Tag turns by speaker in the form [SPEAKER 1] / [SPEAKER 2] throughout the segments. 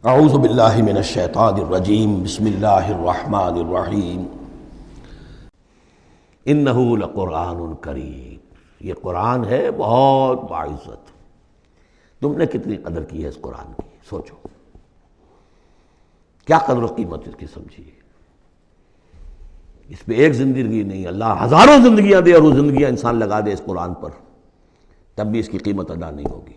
[SPEAKER 1] اعوذ باللہ من الشیطان الرجیم بسم اللہ الرحمن الرحیم انہ لقرآن کریم، یہ قرآن ہے بہت باعزت۔ تم نے کتنی قدر کی ہے اس قرآن کی، سوچو کیا قدر و قیمت اس کی سمجھیے۔ اس پہ ایک زندگی نہیں، اللہ ہزاروں زندگیاں دے اور وہ زندگیاں انسان لگا دے اس قرآن پر، تب بھی اس کی قیمت ادا نہیں ہوگی۔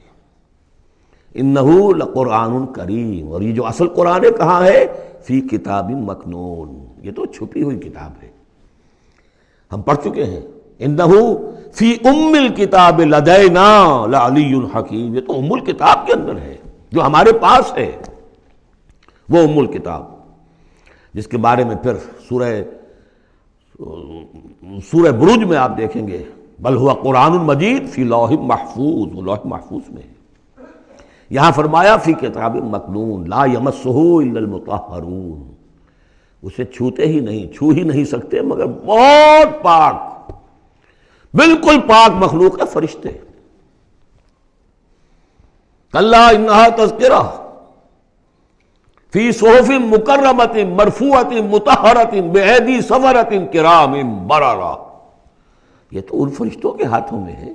[SPEAKER 1] انہو لقرآن کریم، اور یہ جو اصل قرآن ہے کہاں ہے؟ فی کتاب مکنون، یہ تو چھپی ہوئی کتاب ہے، ہم پڑھ چکے ہیں۔ انہو فی ام الکتاب لدینا لعلی حکیم، یہ تو ام الکتاب کے اندر ہے جو ہمارے پاس ہے، وہ ام الکتاب جس کے بارے میں پھر سورہ بروج میں آپ دیکھیں گے بل ہوا قرآن مجید فی لوح محفوظ، وہ لوح محفوظ میں ہے۔ یہاں فرمایا فی کتاب مکنون لا یمسہ الا المطہرون، اسے چھوتے ہی نہیں، چھو ہی نہیں سکتے مگر بہت پاک، بالکل پاک مخلوق ہے، فرشتے۔ کلا انہا تذکرہ فی صحف مکرمۃ مرفوعۃ مطہرۃ بایدی سفرۃ کرام بررہ، یہ تو ان فرشتوں کے ہاتھوں میں ہے،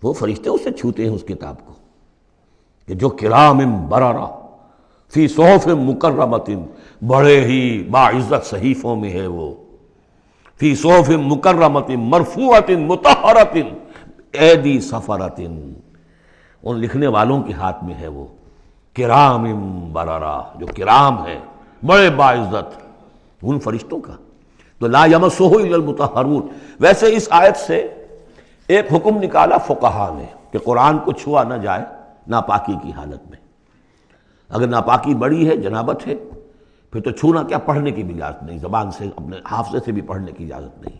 [SPEAKER 1] وہ فرشتے اسے چھوتے ہیں اس کتاب کو کہ جو کرام بررہ فی صحف مکرمۃ، بڑے ہی باعزت صحیفوں میں ہے وہ، فی صحف مکرمۃ مرفوعۃ مطہرۃ ایدی سفرۃ، ان لکھنے والوں کے ہاتھ میں ہے وہ کرام بررہ، جو کرام ہے بڑے باعزت ان فرشتوں کا۔ تو لا یمسہ الا المطہرون۔ ویسے اس آیت سے ایک حکم نکالا فقہا نے کہ قرآن کو چھوا نہ جائے ناپاکی کی حالت میں۔ اگر ناپاکی بڑی ہے، جنابت ہے، پھر تو چھونا کیا، پڑھنے کی بھی اجازت نہیں، زبان سے اپنے حافظے سے بھی پڑھنے کی اجازت نہیں۔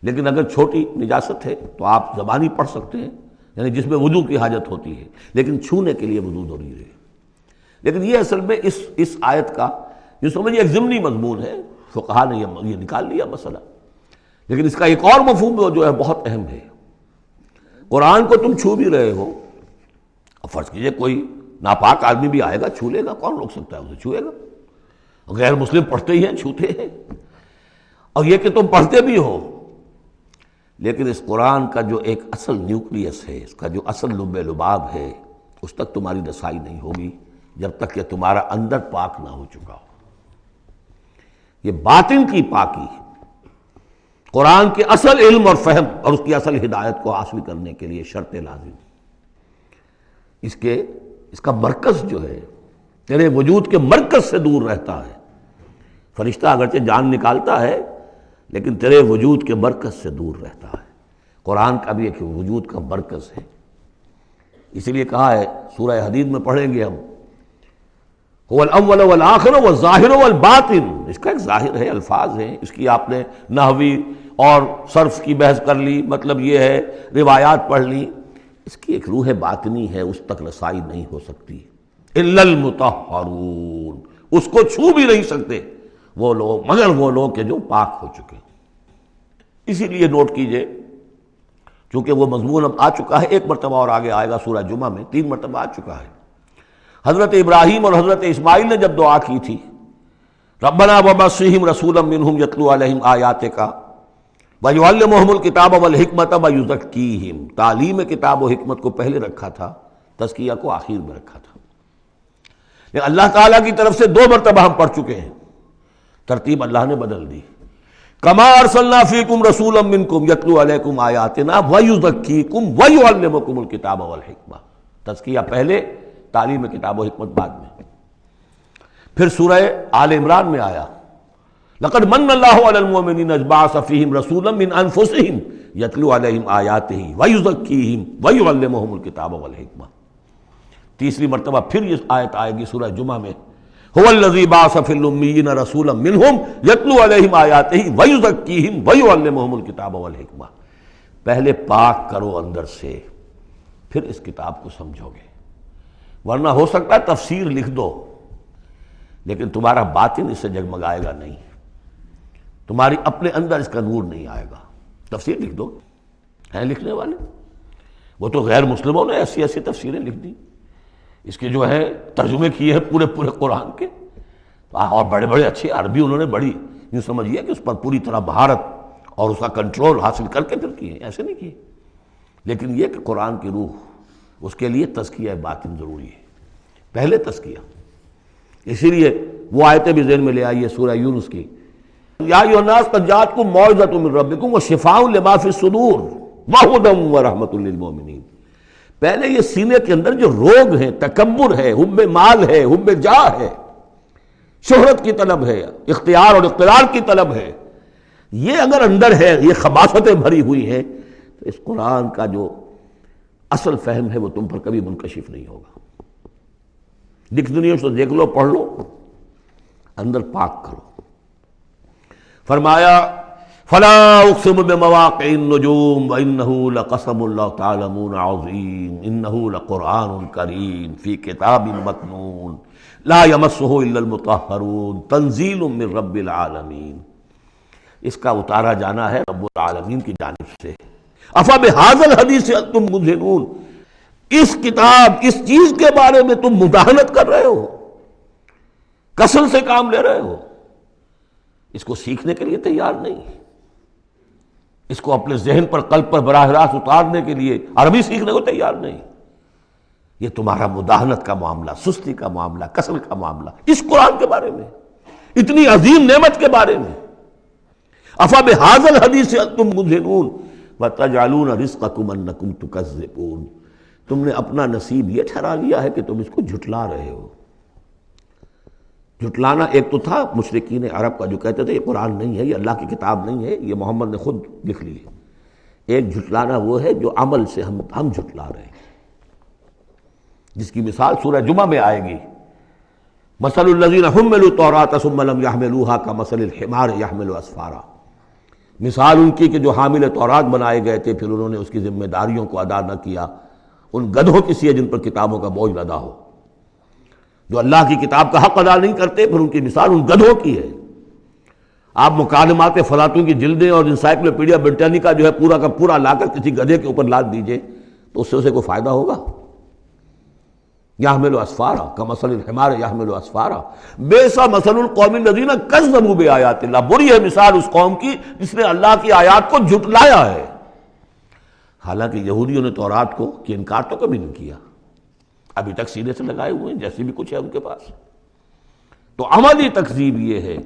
[SPEAKER 1] لیکن اگر چھوٹی نجاست ہے تو آپ زبانی پڑھ سکتے ہیں، یعنی جس میں وضو کی حاجت ہوتی ہے، لیکن چھونے کے لیے وضو ضروری ہے۔ لیکن یہ اصل میں اس آیت کا یہ سمجھیے ایک ضمنی مضمون ہے، فقہا نے یہ نکال لیا مسئلہ، لیکن اس کا ایک اور مفہوم جو ہے بہت اہم ہے۔ قرآن کو تم چھو بھی رہے ہو، اور فرض کیجئے کوئی ناپاک آدمی بھی آئے گا چھو لے گا، کون روک سکتا ہے اسے چھوئے گا؟ غیر مسلم پڑھتے ہی ہیں، چھوتے ہیں۔ اور یہ کہ تم پڑھتے بھی ہو، لیکن اس قرآن کا جو ایک اصل نیوکلیس ہے، اس کا جو اصل لب لباب ہے، اس تک تمہاری رسائی نہیں ہوگی جب تک کہ تمہارا اندر پاک نہ ہو چکا ہو۔ یہ باطن کی پاکی قرآن کے اصل علم اور فہم اور اس کی اصل ہدایت کو حاصل کرنے کے لیے شرط لازم۔ اس کا مرکز جو ہے تیرے وجود کے مرکز سے دور رہتا ہے۔ فرشتہ اگرچہ جان نکالتا ہے لیکن تیرے وجود کے مرکز سے دور رہتا ہے۔ قرآن کا بھی ایک وجود کا مرکز ہے، اسی لیے کہا ہے سورہ حدید میں پڑھیں گے ہم هو الاول والآخر والظاہر والباطن، اس کا ایک ظاہر ہے، الفاظ ہیں، اس کی آپ نے نحوی اور صرف کی بحث کر لی، مطلب یہ ہے روایات پڑھ لی، اس کی ایک روح باطنی ہے، اس تک رسائی نہیں ہو سکتی الا المطہرون، اس کو چھو بھی نہیں سکتے وہ لوگ مگر وہ لوگ کہ جو پاک ہو چکے۔ اسی لیے نوٹ کیجئے، چونکہ وہ مضمون اب آ چکا ہے، ایک مرتبہ اور آگے آئے گا سورہ جمعہ میں، 3 مرتبہ آ چکا ہے۔ حضرت ابراہیم اور حضرت اسماعیل نے جب دعا کی تھی ربنا وبعث رسولا منہم یتلو علیہم آیاتک ویعلمہم الکتاب والحکمۃ ویزکیہم، تعلیم کتاب و حکمت کو پہلے رکھا تھا، تزکیہ کو آخر میں رکھا تھا۔ لیکن اللہ تعالیٰ کی طرف سے 2 مرتبہ ہم پڑھ چکے ہیں، ترتیب اللہ نے بدل دی۔ کما ارسلنا فیکم رسولا منکم یتلو علیکم آیاتنا ویزکیکم ویعلمکم الکتاب والحکمہ، تزکیہ پہلے، تعلیم کتاب و حکمت بعد میں۔ پھر سورہ آل عمران میں آیا لقد من اللہ علی المؤمنین اذ بعث فیہم رسولا من انفسہم یتلو علیہم آیاتہ ویزکیہم ویعلمہم الکتاب والحکمہ۔ تیسری مرتبہ پھر یہ آیت آئے گی سورہ جمعہ میں هو الذی بعث فی الامیین رسولا منہم یتلو علیہم آیاتہ ویزکیہم ویعلمہم الکتاب والحکمہ۔ پہلے پاک کرو اندر سے، پھر اس کتاب کو سمجھو گے، ورنہ ہو سکتا ہے تفسیر لکھ دو لیکن تمہارا باطن اس سے جگمگائے گا نہیں، تمہاری اپنے اندر اس کا نور نہیں آئے گا۔ تفسیر لکھ دو، ہیں لکھنے والے، وہ تو غیر مسلموں نے ایسی ایسی تفسیریں لکھ دی، اس کے جو ہے ترجمے کیے ہیں پورے قرآن کے، اور بڑے بڑے اچھے عربی انہوں نے بڑی یوں سمجھیے کہ اس پر پوری طرح مہارت اور اس کا کنٹرول حاصل کر کے پھر کیے، ایسے نہیں کیے۔ لیکن یہ کہ قرآن کی روح، اس کے لیے تزکیہ باطن ضروری ہے، پہلے تزکیہ۔ اسی لیے وہ آیتیں بھی ذہن میں لے آئیے سورہ یونس کی، یا ایھا الناس قد جاءتکم موعظۃ من ربکم وشفاء لما فی الصدور وہدی ورحمۃ للمؤمنین۔ پہلے یہ سینے کے اندر جو روگ ہیں، تکبر ہے، حب مال ہے، حب جاہ ہے، شہرت کی طلب ہے، اختیار اور اقتدار کی طلب ہے، یہ اگر اندر ہے، یہ خباثتیں بھری ہوئی ہیں، تو اس قرآن کا جو اصل فہم ہے وہ تم پر کبھی منکشف نہیں ہوگا۔ ڈکشنریوں سے دیکھ لو، پڑھ لو، اندر پاک کرو۔ فرمایا فلا اقسم بمواقع النجوم وانه لقسم لو تعلمون عظیم انه لقرآن کریم فی کتاب مکنون لا یمسہ الا المطہرون تنزیل من رب العالمین۔ اس کا اتارا جانا ہے رب العالمین کی جانب سے۔ افبہذا الحدیث انتم مدہنون، اس کتاب، اس چیز کے بارے میں تم مداہنت کر رہے ہو، کسل سے کام لے رہے ہو، اس کو سیکھنے کے لیے تیار نہیں، اس کو اپنے ذہن پر، قلب پر براہ راست اتارنے کے لیے عربی سیکھنے کو تیار نہیں۔ یہ تمہارا مداہنت کا معاملہ، سستی کا معاملہ، کسل کا معاملہ، اس قرآن کے بارے میں، اتنی عظیم نعمت کے بارے میں۔ افبہذا الحدیث انتم مدہنون وتجعلون رزقکم انکم تکذبون۔ تم نے اپنا نصیب یہ ٹھہرا لیا ہے کہ تم اس کو جھٹلا رہے ہو۔ جھٹلانا ایک تو تھا مشرکین عرب کا جو کہتے تھے یہ قرآن نہیں ہے، یہ اللہ کی کتاب نہیں ہے، یہ محمد نے خود لکھ لی ہے۔ ایک جھٹلانا وہ ہے جو عمل سے ہم جھٹلا رہے ہیں، جس کی مثال سورہ جمعہ میں آئے گی، مثل الذین حملوا التوراۃ ثم لم يحملوها كمثل الحمار يحمل اسفارا۔ مثال ان کی کہ جو حامل تورات بنائے گئے تھے، پھر انہوں نے اس کی ذمہ داریوں کو ادا نہ کیا، ان گدھوں کی سی ہے جن پر کتابوں کا بوجھ لدا ہو۔ جو اللہ کی کتاب کا حق ادا نہیں کرتے، پھر ان کی مثال ان گدھوں کی ہے۔ آپ مکالمات فلاطوں کی جلدیں اور انسائکلوپیڈیا برٹانیکا جو ہے پورا کا پورا لا کر کسی گدھے کے اوپر لاد دیجئے تو اس سے اسے کوئی فائدہ ہوگا؟ یحمل اسفارا کمثل الحمار یحمل اسفارا بئس مثل القوم الذین کذبوا بآیات اللہ۔ بری ہے مثال اس قوم کی جس نے اللہ کی آیات کو جھٹلایا ہے۔ حالانکہ یہودیوں نے تورات کو کہ انکار تو کبھی نہیں کیا، ابھی تک سینے سے لگائے ہوئے ہیں جیسی بھی کچھ ہے ان کے پاس۔ تو عملی تکذیب یہ ہے،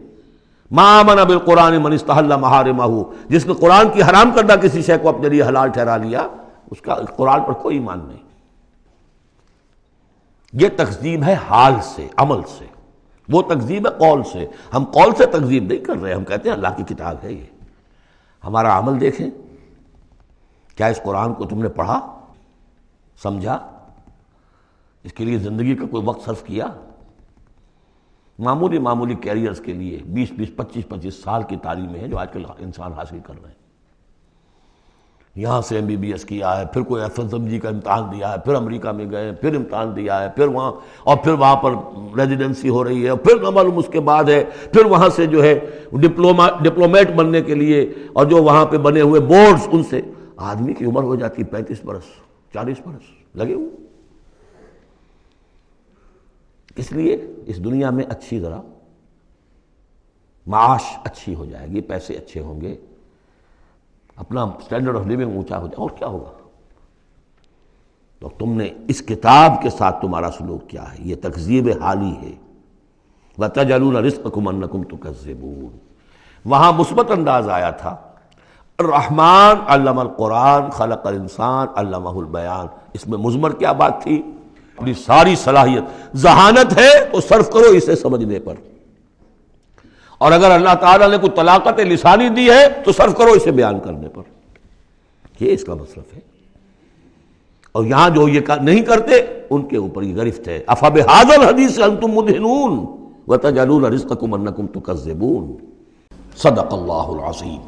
[SPEAKER 1] ما آمن بالقرآن من استحل محارمہ، جس نے قرآن کی حرام کردہ کسی شے کو اپنے لیے حلال ٹھہرا لیا، اس کا قرآن پر کوئی ایمان نہیں۔ یہ تکذیب ہے حال سے، عمل سے، وہ تکذیب ہے قول سے۔ ہم قول سے تکذیب نہیں کر رہے، ہم کہتے ہیں اللہ کی کتاب ہے یہ۔ ہمارا عمل دیکھیں، کیا اس قرآن کو تم نے پڑھا، سمجھا، اس کے لیے زندگی کا کوئی وقت صرف کیا؟ معمولی کیریئرز کے لیے 20 25 سال کی تعلیمیں ہیں جو آج کل انسان حاصل کر رہے ہیں۔ یہاں سے MBBS کیا ہے، پھر کوئی FSMG کا امتحان دیا ہے، پھر امریکہ میں گئے، پھر امتحان دیا ہے، پھر وہاں، اور پھر وہاں پر ریزیڈنسی ہو رہی ہے، اور پھر نہ معلوم اس کے بعد ہے، پھر وہاں سے جو ہے ڈپلومیٹ بننے کے لیے، اور جو وہاں پہ بنے ہوئے بورڈز، ان سے آدمی کی عمر ہو جاتی 35 برس 40 برس لگے ہوئے۔ اس لیے اس دنیا میں اچھی ذرا معاش اچھی ہو جائے گی، پیسے اچھے ہوں گے، اپنا سٹینڈرڈ آف لیونگ اونچا ہو جائے، اور کیا ہوگا؟ تو تم نے اس کتاب کے ساتھ تمہارا سلوک کیا ہے، یہ تکذیب حالی ہے۔ وَتَجْعَلُونَ رِزْقَكُمْ أَنَّكُمْ تُكَذِّبُونَ۔ وہاں مثبت انداز آیا تھا، الرحمن علم القرآن خلق الانسان علمہ البیان۔ اس میں مضمر کیا بات تھی؟ اپنی ساری صلاحیت، ذہانت ہے تو صرف کرو اسے سمجھنے پر، اور اگر اللہ تعالیٰ نے کوئی طلاقت لسانی دی ہے تو صرف کرو اسے بیان کرنے پر۔ یہ اس کا مصرف ہے، اور یہاں جو یہ نہیں کرتے ان کے اوپر یہ گرفت ہے۔ افبہذا الحدیث انتم مدہنون وتجعلون رزقکم انکم تکذبون۔ صدق اللہ العظیم۔